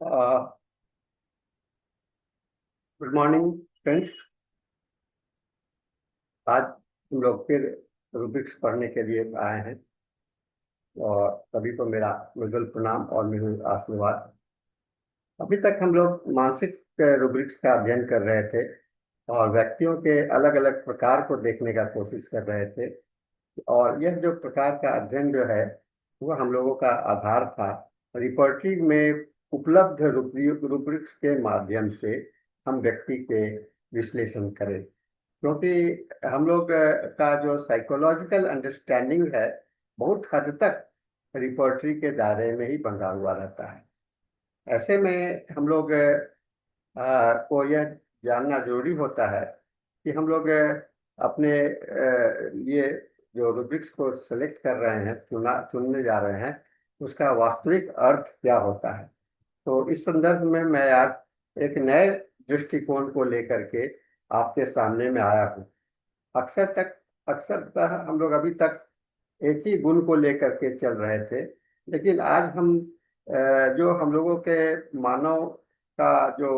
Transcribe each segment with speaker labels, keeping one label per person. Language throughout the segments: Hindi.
Speaker 1: Good morning friends. आज हम लोग फिर रूब्रिक्स पढ़ने के लिए आए हैं और सभी को मेरा मृदुल प्रणाम और मृदुल आशीर्वाद। अभी तक हम लोग मानसिक रूब्रिक्स का अध्ययन कर रहे थे और व्यक्तियों के अलग अलग प्रकार को देखने का कोशिश कर रहे थे। और यह जो प्रकार का अध्ययन जो है वह हम लोगों का आधार था रिपोर्टिंग में उपलब्ध रूब्रिक्स के माध्यम से हम व्यक्ति के विश्लेषण करें, क्योंकि हम लोग का जो साइकोलॉजिकल अंडरस्टैंडिंग है बहुत हद तक रिपोर्टरी के दायरे में ही बंधा हुआ रहता है। ऐसे में हम लोग को यह जानना जरूरी होता है कि हम लोग अपने लिए जो रूब्रिक्स को सेलेक्ट कर रहे हैं, चुनने जा रहे हैं, उसका वास्तविक अर्थ क्या होता है। तो इस संदर्भ में मैं आज एक नए दृष्टिकोण को लेकर के आपके सामने में आया हूँ। अक्सर हम लोग अभी तक एक ही गुण को लेकर के चल रहे थे, लेकिन आज हम जो हम लोगों के मानव का जो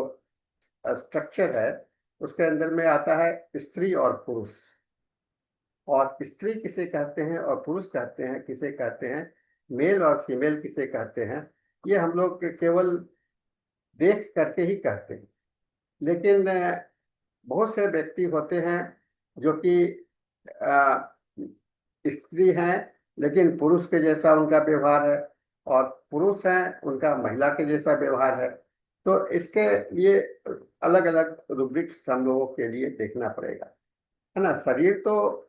Speaker 1: स्ट्रक्चर है उसके अंदर में आता है स्त्री और पुरुष। और स्त्री किसे कहते हैं और पुरुष कहते हैं किसे कहते हैं, मेल और फीमेल किसे कहते हैं, ये हम लोग केवल देख करके ही कहते हैं। लेकिन बहुत से व्यक्ति होते हैं जो कि स्त्री हैं लेकिन पुरुष के जैसा उनका व्यवहार है, और पुरुष हैं उनका महिला के जैसा व्यवहार है। तो इसके लिए अलग अलग रूब्रिक्स हम लोगों के लिए देखना पड़ेगा, है ना। शरीर तो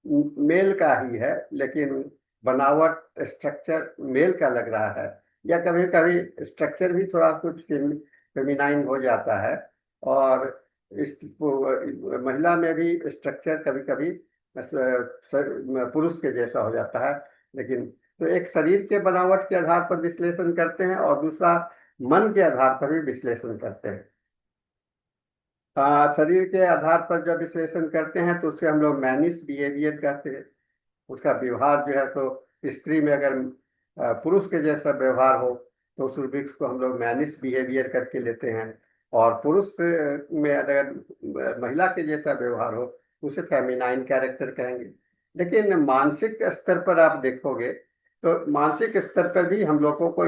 Speaker 1: मेल का ही है, लेकिन बनावट स्ट्रक्चर मेल का लग रहा है, या कभी कभी स्ट्रक्चर भी थोड़ा कुछ फेमिनाइन हो जाता है। और इस महिला में भी स्ट्रक्चर कभी कभी पुरुष के जैसा हो जाता है। लेकिन तो एक शरीर के बनावट के आधार पर विश्लेषण करते हैं और दूसरा मन के आधार पर भी विश्लेषण करते हैं। शरीर के आधार पर जब विश्लेषण करते हैं तो उसे हम लोग मैनिस बिहेवियर कहते हैं। उसका व्यवहार जो है तो स्त्री में अगर पुरुष के जैसा व्यवहार हो तो उस रूब्रिक्स को हम लोग मैनिस बिहेवियर करके लेते हैं, और पुरुष में अगर महिला के जैसा व्यवहार हो उसे फेमिनाइन कैरेक्टर कहेंगे। लेकिन मानसिक स्तर पर आप देखोगे तो मानसिक स्तर पर भी हम लोगों को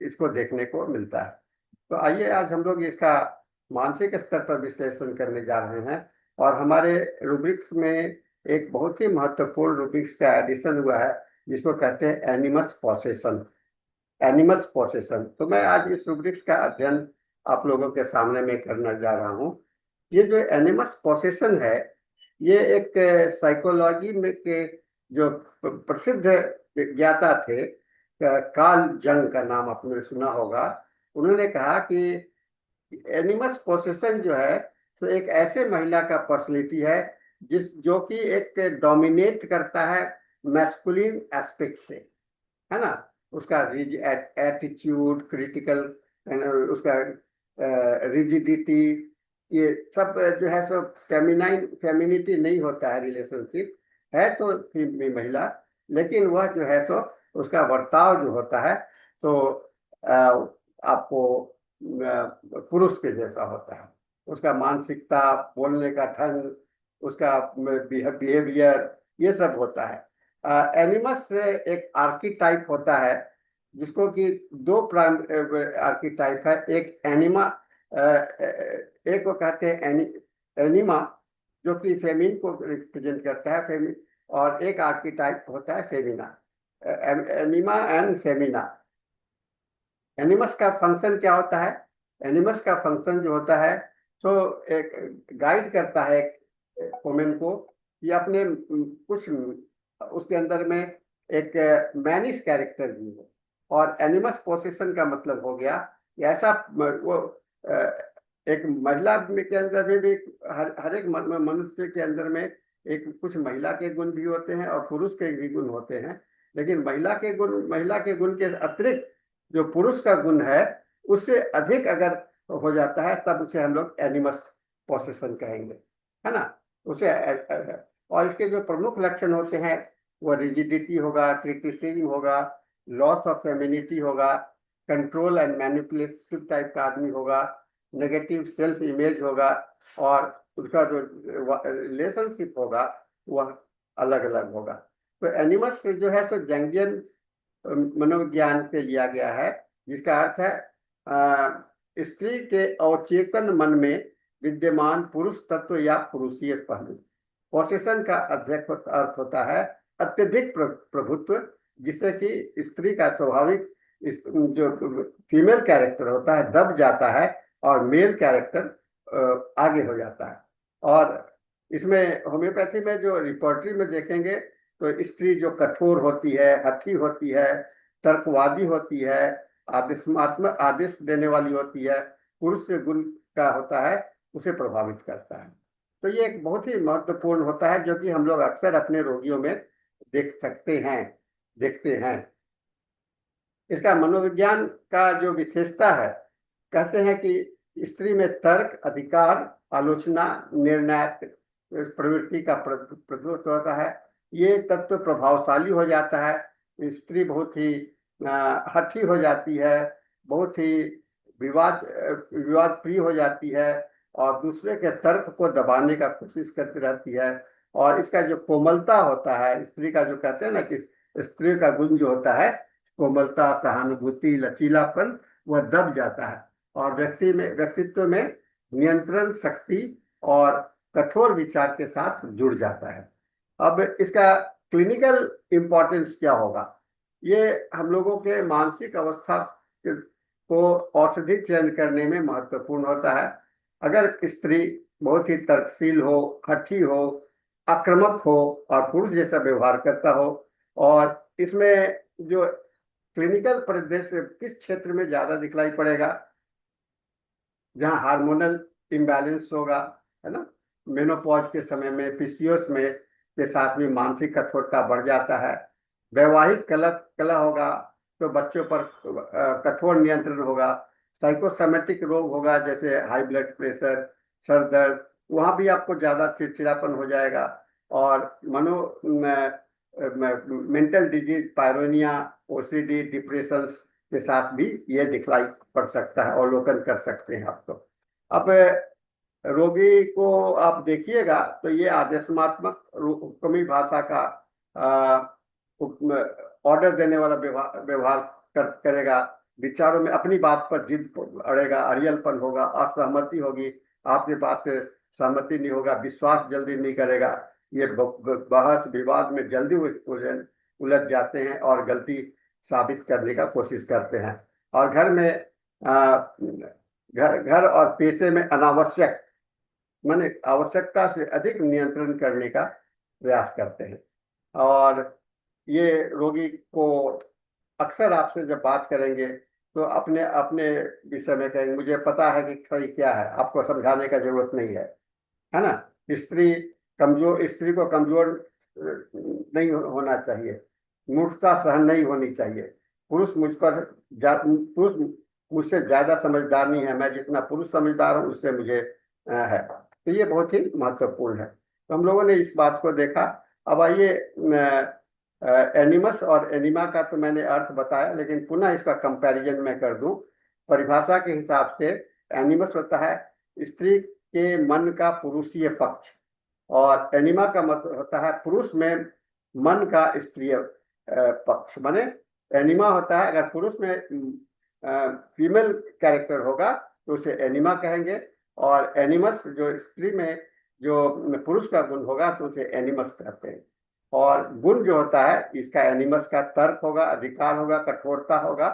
Speaker 1: इसको देखने को मिलता है। तो आइए आज हम लोग इसका मानसिक स्तर पर विश्लेषण करने जा रहे हैं। और हमारे रूब्रिक्स में एक बहुत ही महत्वपूर्ण रूब्रिक्स का एडिशन हुआ है जिसको कहते हैं एनिमस पॉसेशन। एनिमस पॉसेशन, तो मैं आज इस रूब्रिक्स का अध्ययन आप लोगों के सामने में करने जा रहा हूँ। ये जो एनिमस पॉसेशन है ये एक साइकोलॉजी में के जो प्रसिद्ध ज्ञाता थे, कार्ल जंग का नाम आपने सुना होगा। उन्होंने कहा कि एनिमस पोसेशन जो है तो एक ऐसे महिला का पर्सनैलिटी है जो कि एक डोमिनेट करता है मैस्कुलिन एस्पेक्ट से, है ना। उसका एटीट्यूड, क्रिटिकल, उसका रिजिडिटी, ये सब जो है सब फेमिनिटी नहीं होता है। रिलेशनशिप है तो महिला, लेकिन वह जो है सो उसका बर्ताव जो होता है तो आपको पुरुष के जैसा होता है। उसका मानसिकता, बोलने का ढंग, उसका बिहेवियर, ये सब होता है। एनिमस एक आर्कीटाइप होता है जिसको कि दो प्राइम आर्कीटाइप है। एक एनिमा, एक को कहते हैं एनिमा जो कि फेमिन को रिप्रेजेंट करता है, फेमिन। और एक आर्कीटाइप होता है femina, anima and femina. Animus का फंक्शन क्या होता है? एनिमस का फंक्शन जो होता है तो एक गाइड करता है वुमेन को कि अपने कुछ उसके अंदर में एक मैनिस कैरेक्टर भी हो। और एनिमस पोजीशन का मतलब हो गया कि ऐसा वो एक महिला के अंदर में भी हर एक मनुष्य के अंदर में एक कुछ महिला के गुण भी होते हैं और पुरुष के भी गुण होते हैं। लेकिन महिला के गुण के अतिरिक्त जो पुरुष का गुण है उससे अधिक अगर हो जाता है तब उसे हम लोग एनिमस पोसेशन कहेंगे, है ना। उसे और इसके जो प्रमुख लक्षण होते हैं वो रिजिडिटी होगा, क्रिटिसिज्म होगा, लॉस ऑफ फेमिनिटी होगा, कंट्रोल एंड मैनिपुलेटिव टाइप का आदमी होगा, नेगेटिव सेल्फ इमेज होगा, और उसका जो रिलेशनशिप होगा वह अलग अलग होगा। तो एनिमल्स जो है तो जंगियन मनोविज्ञान से लिया गया है, जिसका अर्थ है स्त्री के अवचेतन मन में विद्यमान पुरुष तत्व या पुरुषीय पहलू। पोसेशन का अर्थ होता है अत्यधिक प्रभुत्व, जिससे कि स्त्री का स्वाभाविक जो फीमेल कैरेक्टर होता है दब जाता है और मेल कैरेक्टर आगे हो जाता है। और इसमें होम्योपैथी में जो रिपोर्टरी में देखेंगे तो स्त्री जो कठोर होती है, हठी होती है, तर्कवादी होती है, आदेशात्मक आदेश देने वाली होती है, पुरुष से गुण का होता है, उसे प्रभावित करता है। तो ये एक बहुत ही महत्वपूर्ण होता है जो कि हम लोग अक्सर अपने रोगियों में देख सकते हैं, देखते हैं। इसका मनोविज्ञान का जो विशेषता है, कहते हैं कि स्त्री में तर्क, अधिकार, आलोचना, निर्णायक प्रवृत्ति का प्रभुत्व होता है। ये तत्व प्रभावशाली हो जाता है। स्त्री बहुत ही हठी हो जाती है, बहुत ही विवाद प्रिय हो जाती है और दूसरे के तर्क को दबाने का कोशिश करती रहती है। और इसका जो कोमलता होता है, स्त्री का जो कहते हैं ना कि स्त्री का गुण जो होता है कोमलता, सहानुभूति, लचीलापन, वह दब जाता है और व्यक्तित्व में नियंत्रण शक्ति और कठोर विचार के साथ जुड़ जाता है। अब इसका क्लिनिकल इंपॉर्टेंस क्या होगा? ये हम लोगों के मानसिक अवस्था को औषधि चयन करने में महत्वपूर्ण होता है। अगर स्त्री बहुत ही तर्कशील हो, हठी हो, आक्रामक हो और पुरुष जैसा व्यवहार करता हो, और इसमें जो क्लिनिकल परिदृश्य किस क्षेत्र में ज्यादा दिखलाई पड़ेगा? जहाँ हार्मोनल इम्बैलेंस होगा, है ना, मेनोपॉज के समय में, पीसीओएस में के साथ में मानसिक कठोरता बढ़ जाता है। वैवाहिक कला होगा तो बच्चों पर कठोर नियंत्रण होगा। साइकोसोमेटिक रोग होगा जैसे हाई ब्लड प्रेशर, सर दर्द, वहां भी आपको ज्यादा चिड़चिड़ापन हो जाएगा। और मेंटल डिजीज, पायरोनिया, ओसीडी, डिप्रेशन के साथ भी ये दिखलाई पड़ सकता है, अवलोकन कर सकते हैं आप। तो अब रोगी को आप देखिएगा तो ये आदेशात्मक हुक्मी भाषा का ऑर्डर देने वाला व्यवहार करेगा। विचारों में अपनी बात पर जिद अड़ेगा, अड़ियलपन होगा, असहमति होगी, आपकी बात से सहमति नहीं होगा, विश्वास जल्दी नहीं करेगा। ये बहस विवाद में जल्दी उलझ जाते हैं और गलती साबित करने का कोशिश करते हैं। और घर में घर और पेशे में अनावश्यक माने आवश्यकता से अधिक नियंत्रण करने का प्रयास करते हैं। और ये रोगी को अक्सर आपसे जब बात करेंगे तो अपने अपने विषय में कहेंगे, मुझे पता है कि सही क्या है, आपको समझाने का जरूरत नहीं है ना। स्त्री को कमजोर नहीं होना चाहिए, मूर्खता सहन नहीं होनी चाहिए। पुरुष मुझसे ज्यादा समझदार नहीं है, मैं जितना पुरुष समझदार हूँ उससे मुझे है। तो ये बहुत ही महत्वपूर्ण है। तो हम लोगों ने इस बात को देखा। अब आइए, एनिमस और एनिमा का तो मैंने अर्थ बताया, लेकिन पुनः इसका कंपैरिजन मैं कर दूं। परिभाषा के हिसाब से एनिमस होता है स्त्री के मन का पुरुषीय पक्ष, और एनिमा का मतलब होता है पुरुष में मन का स्त्रीय पक्ष। माने एनिमा होता है अगर पुरुष में फीमेल कैरेक्टर होगा तो उसे एनिमा कहेंगे, और एनिमस जो स्त्री में जो पुरुष का गुण होगा तो उसे एनिमस कहते हैं। और गुण जो होता है इसका एनिमस का तर्क होगा, अधिकार होगा, कठोरता होगा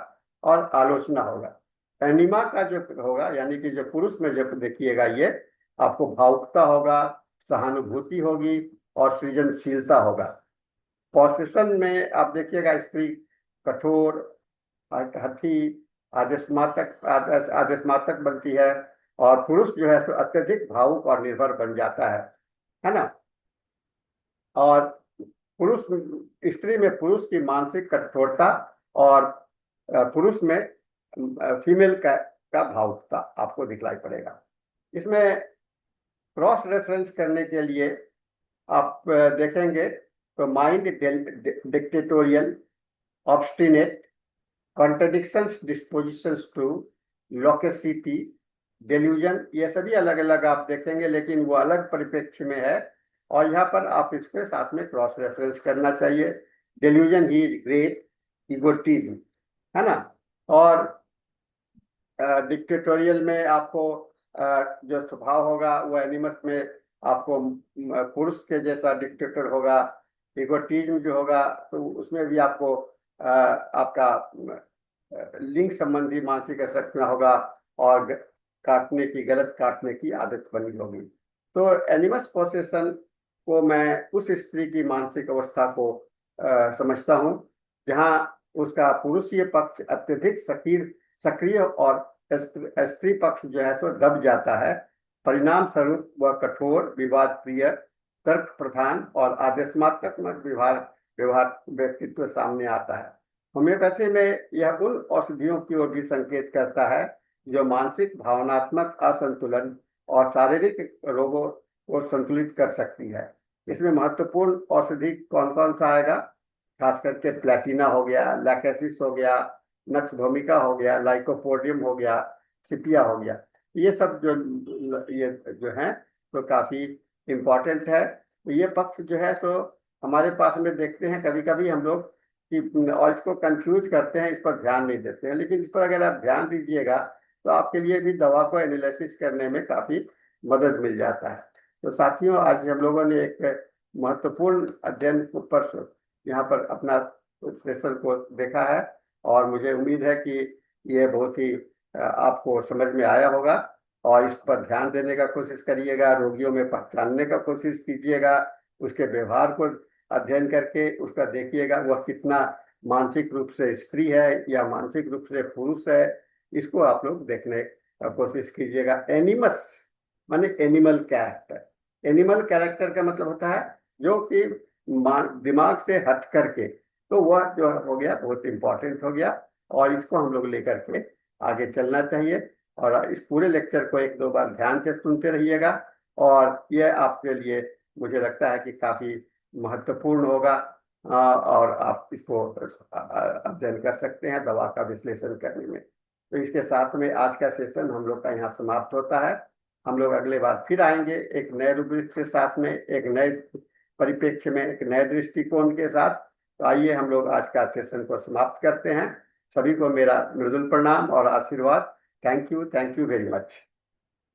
Speaker 1: और आलोचना होगा। एनिमा का जो होगा यानी कि जो पुरुष में जब देखिएगा ये आपको भावुकता होगा, सहानुभूति होगी और सृजनशीलता होगा। पोसेशन में आप देखिएगा स्त्री कठोर, हठी, आदेशमातक बनती है, और पुरुष जो है अत्यधिक भावुक और निर्भर बन जाता है ना। और पुरुष स्त्री में पुरुष की मानसिक कठोरता और पुरुष में फीमेल का भावुकता आपको दिखलाई पड़ेगा। इसमें क्रॉस रेफरेंस करने के लिए आप देखेंगे तो mind dictatorial, obstinate, contradictions, dispositions to, loquacity, delusion, ये सभी अलग अलग आप देखेंगे, लेकिन वो अलग परिप्रेक्ष्य में है। और यहाँ पर आप इसके साथ में क्रॉस रेफरेंस करना चाहिए। Delusion he is great, egotism, है ना। और डिक्टेटोरियल में आपको जो स्वभाव होगा वो एनिमस में आपको पुरुष के जैसा डिक्टेटर होगा। इगोटिज्म जो होगा तो उसमें भी आपको आपका लिंग संबंधी मानसिक असक्ति होगा और काटने की, गलत काटने की आदत बनी होगी। तो एनिमस पोसेशन को मैं उस स्त्री की मानसिक अवस्था को समझता हूँ जहाँ उसका पुरुषीय पक्ष अत्यधिक सक्रिय और स्त्री पक्ष जो है तो दब जाता है। परिणाम स्वरूप वह कठोर, विवाद प्रिय, तर्क प्रधान और आदेशात्मक व्यवहार व्यवहार व्यक्तित्व सामने आता है। होम्योपैथी में यह उन औषधियों की ओर भी संकेत करता है जो मानसिक, भावनात्मक असंतुलन और शारीरिक रोगों को संतुलित कर सकती है। इसमें महत्वपूर्ण औषधि कौन कौन सा आएगा? खास करके प्लेटिना हो गया, लैकेसिस हो गया, नक्स भूमिका हो गया, लाइकोपोडियम हो गया, सिपिया हो गया। ये सब ये जो है तो काफी इम्पोर्टेंट है। ये पक्ष जो है तो हमारे पास में देखते हैं कभी कभी हम लोग कि, और इसको कंफ्यूज करते हैं, इस पर ध्यान नहीं देते हैं। लेकिन इस पर अगर आप ध्यान दीजिएगा तो आपके लिए भी दवा को एनालिसिस करने में काफी मदद मिल जाता है। तो साथियों, आज हम लोगों ने एक महत्वपूर्ण अध्ययन पर यहाँ पर अपना सेशन को देखा है और मुझे उम्मीद है कि ये बहुत ही आपको समझ में आया होगा और इस पर ध्यान देने का कोशिश करिएगा। रोगियों में पहचानने का कोशिश कीजिएगा, उसके व्यवहार को अध्ययन करके उसका देखिएगा वह कितना मानसिक रूप से स्त्री है या मानसिक रूप से पुरुष है, इसको आप लोग देखने का कोशिश कीजिएगा। एनिमस माने एनिमल कैरेक्टर। एनिमल कैरेक्टर का मतलब होता है जो कि दिमाग से हट करके, तो वह जो हो गया बहुत इंपॉर्टेंट हो गया और इसको हम लोग लेकर के आगे चलना चाहिए। और इस पूरे लेक्चर को एक दो बार ध्यान से सुनते रहिएगा और यह आपके लिए मुझे लगता है कि काफी महत्वपूर्ण होगा और आप इसको अध्ययन कर सकते हैं दवा का विश्लेषण करने में। तो इसके साथ में आज का सेशन हम लोग का यहाँ समाप्त होता है। हम लोग अगले बार फिर आएंगे एक नए रूब्रिक के साथ में, एक नए परिप्रेक्ष्य में, एक नए दृष्टिकोण के साथ। तो आइए हम लोग आज का सेशन को समाप्त करते हैं। सभी को मेरा मृदुल प्रणाम और आशीर्वाद। Thank you very much.